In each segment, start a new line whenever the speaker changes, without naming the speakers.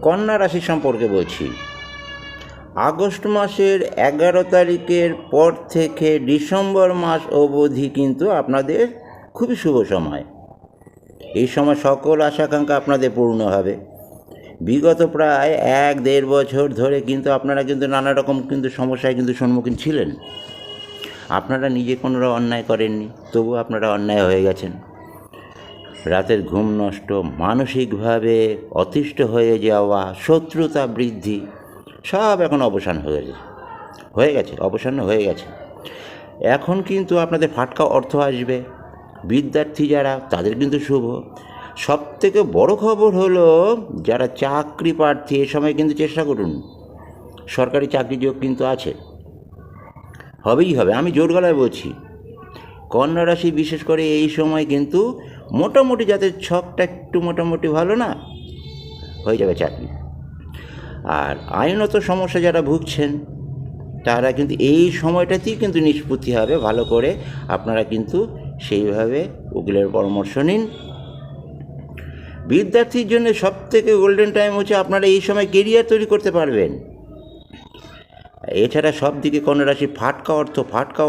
কন্যা রাশি সম্পর্কে বলছি। আগস্ট মাসের 11 তারিখের পর থেকে ডিসেম্বর মাস অবধি কিন্তু আপনাদের খুবই শুভ সময়। এই সময় সকল আশাকাঙ্ক্ষা আপনাদের পূর্ণ হবে। বিগত প্রায় 1-1.5 বছর ধরে কিন্তু আপনারা কিন্তু নানা রকম কিন্তু সমস্যায় কিন্তু সম্মুখীন ছিলেন। আপনারা নিজে কোনো অন্যায় করেননি, তবু আপনারা অন্যায় হয়ে গেছেন। রাতের ঘুম নষ্ট, মানসিকভাবে অতিষ্ঠ হয়ে যাওয়া, শত্রুতা বৃদ্ধি সব এখন অবসান হয়ে গেছে। এখন কিন্তু আপনাদের ফাটকা অর্থ আসবে। বিদ্যার্থী যারা, তাদের কিন্তু শুভ। সবথেকে বড় খবর হলো, যারা চাকরি প্রার্থী এ সময় কিন্তু চেষ্টা করুন। সরকারি চাকরি যোগ কিন্তু আছে, হবেই হবে, আমি জোর গলায় বলছি। কন্যা রাশি বিশেষ করে এই সময় কিন্তু মোটামুটি যাদের ছকটা একটু মোটামুটি ভালো না, হয়ে যাবে চাকরি। আর আইনত সমস্যা যারা ভুগছেন, তারা কিন্তু এই সময়টাতেই কিন্তু নিষ্পত্তি হবে ভালো করে। আপনারা কিন্তু সেইভাবে উকিলের পরামর্শ নিন। বিদ্যার্থীর জন্য সবথেকে গোল্ডেন টাইম হচ্ছে আপনারা এই সময় কেরিয়ার তৈরি করতে পারবেন। এছাড়া সব দিকে কন্যা রাশি ফাটকা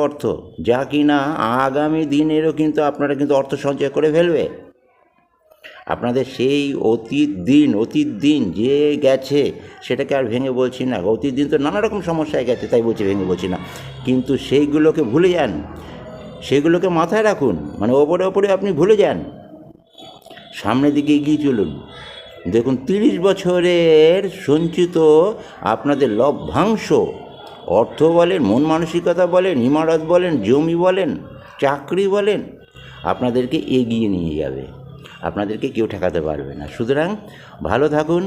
অর্থ, যা কিনা আগামী দিনেরও কিন্তু আপনারা কিন্তু অর্থ সঞ্চয় করে ফেলবে। আপনাদের সেই অতীত দিন যে গেছে সেটাকে আর ভেঙে বলছি না। অতীত দিন তো নানা রকম সমস্যায় গেছে, তাই ভেঙে বলছি না, কিন্তু সেইগুলোকে ভুলে যান, সেগুলোকে মাথায় রাখুন, মানে ওপরে আপনি ভুলে যান, সামনের দিকে এগিয়ে চলুন। দেখুন 30 বছরের সঞ্চিত আপনাদের লভ্যাংশ, অর্থ বলেন, মন মানসিকতা বলেন, ইমারত বলেন, জমি বলেন, চাকরি বলেন, আপনাদেরকে এগিয়ে নিয়ে যাবে। আপনাদেরকে কেউ ঠেকাতে পারবে না। সুতরাং ভালো থাকুন।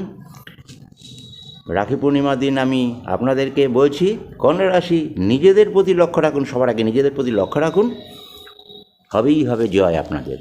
রাখি পূর্ণিমার দিন আমি আপনাদেরকে বলছি, কন্যা রাশি নিজেদের প্রতি লক্ষ্য রাখুন, সবার আগে নিজেদের প্রতি লক্ষ্য রাখুন, হবেই হবে জয় আপনাদের।